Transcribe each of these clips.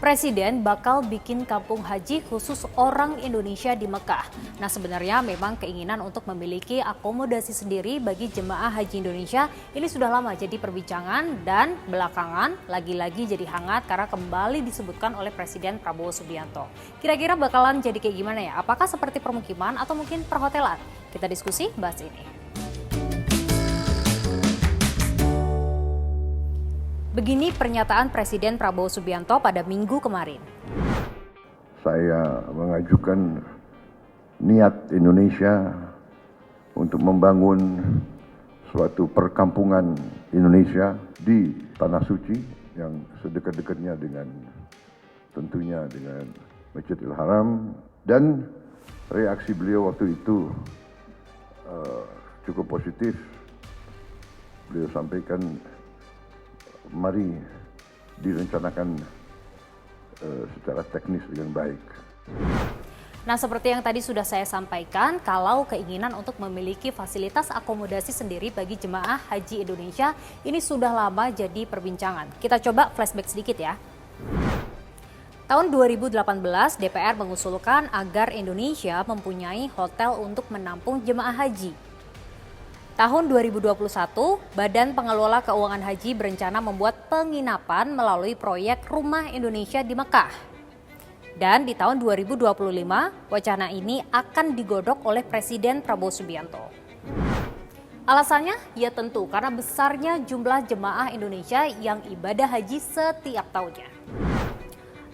Presiden bakal bikin kampung haji khusus orang Indonesia di Mekah. Nah, sebenarnya memang keinginan untuk memiliki akomodasi sendiri bagi jemaah haji Indonesia ini sudah lama jadi perbincangan dan belakangan lagi-lagi jadi hangat karena kembali disebutkan oleh Presiden Prabowo Subianto. Kira-kira bakalan jadi kayak gimana ya? Apakah seperti permukiman atau mungkin perhotelan? Kita diskusi bahas ini. Begini pernyataan Presiden Prabowo Subianto pada Minggu kemarin. Saya mengajukan niat Indonesia untuk membangun suatu perkampungan Indonesia di Tanah Suci yang sedekat-dekatnya tentunya dengan Masjidil Haram, dan reaksi beliau waktu itu cukup positif. Beliau sampaikan, mari direncanakan secara teknis dengan baik. Nah, seperti yang tadi sudah saya sampaikan, kalau keinginan untuk memiliki fasilitas akomodasi sendiri bagi jemaah haji Indonesia ini sudah lama jadi perbincangan. Kita coba flashback sedikit ya. Tahun 2018, DPR mengusulkan agar Indonesia mempunyai hotel untuk menampung jemaah haji. Tahun 2021, Badan Pengelola Keuangan Haji berencana membuat penginapan melalui proyek Rumah Indonesia di Mekah. Dan di tahun 2025, wacana ini akan digodok oleh Presiden Prabowo Subianto. Alasannya? Ya tentu karena besarnya jumlah jemaah Indonesia yang ibadah haji setiap tahunnya.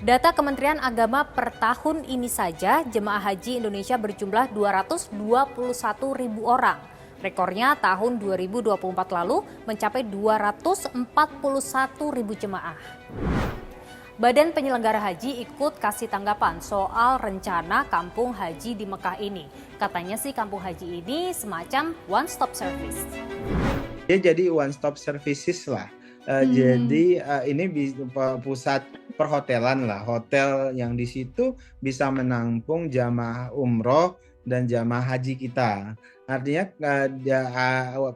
Data Kementerian Agama per tahun ini saja, jemaah haji Indonesia berjumlah 221.000 orang. Rekornya tahun 2024 lalu mencapai 241.000 jemaah. Badan Penyelenggara Haji ikut kasih tanggapan soal rencana kampung haji di Mekah ini. Katanya sih kampung haji ini semacam one stop service. Ya, jadi one stop services lah. Jadi ini pusat perhotelan lah, hotel yang di situ bisa menampung jamaah umroh dan jamaah haji kita. Artinya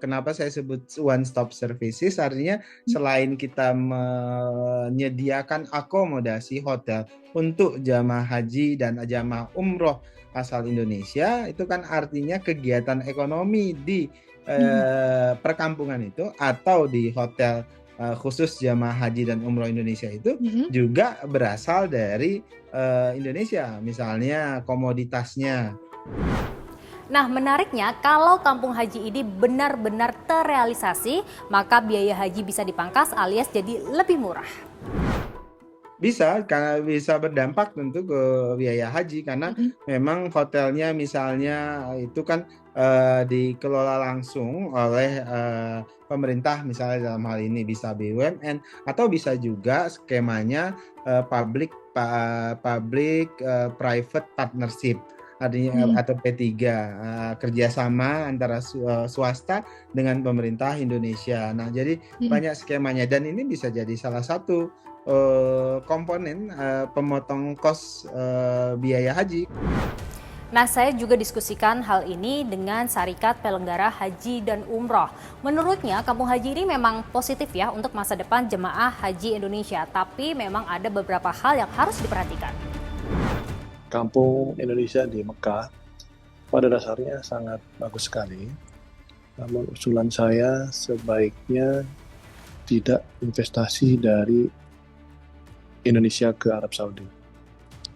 kenapa saya sebut one stop services, artinya selain kita menyediakan akomodasi hotel untuk jamaah haji dan jamaah umroh asal Indonesia, itu kan artinya kegiatan ekonomi di perkampungan itu atau di hotel khusus jamaah haji dan umroh Indonesia itu juga berasal dari Indonesia, misalnya komoditasnya. Nah, menariknya kalau kampung haji ini benar-benar terrealisasi, maka biaya haji bisa dipangkas alias jadi lebih murah. Bisa, karena bisa berdampak tentu ke biaya haji karena memang hotelnya misalnya itu kan dikelola langsung oleh pemerintah, misalnya dalam hal ini bisa BUMN atau bisa juga skemanya public private partnership. Artinya atau P3, kerjasama antara swasta dengan pemerintah Indonesia. Nah, jadi banyak skemanya dan ini bisa jadi salah satu komponen pemotong kos biaya haji. Nah, saya juga diskusikan hal ini dengan Serikat Penyelenggara Haji dan Umroh. Menurutnya, kampung haji ini memang positif ya untuk masa depan jemaah haji Indonesia, tapi memang ada beberapa hal yang harus diperhatikan. Kampung Indonesia di Mekah pada dasarnya sangat bagus sekali. Namun usulan saya sebaiknya tidak investasi dari Indonesia ke Arab Saudi.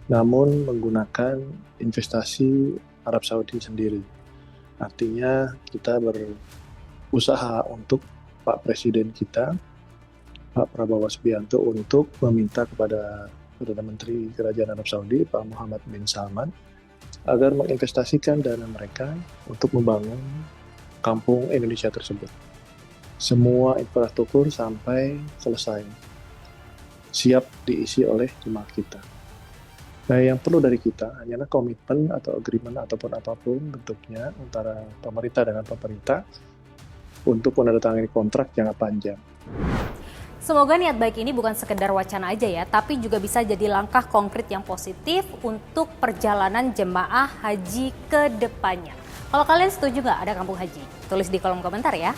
Namun menggunakan investasi Arab Saudi sendiri. Artinya kita berusaha untuk Pak Presiden kita, Pak Prabowo Subianto, untuk meminta kepada Perdana Menteri Kerajaan Arab Saudi, Pak Muhammad bin Salman, agar menginvestasikan dana mereka untuk membangun kampung Indonesia tersebut. Semua infrastruktur sampai selesai, siap diisi oleh jemaah kita. Nah, yang perlu dari kita hanyalah komitmen atau agreement ataupun apapun bentuknya antara pemerintah dengan pemerintah untuk menandatangani kontrak jangka panjang. Semoga niat baik ini bukan sekedar wacana aja ya, tapi juga bisa jadi langkah konkret yang positif untuk perjalanan jemaah haji ke depannya. Kalau kalian setuju nggak ada kampung haji? Tulis di kolom komentar ya.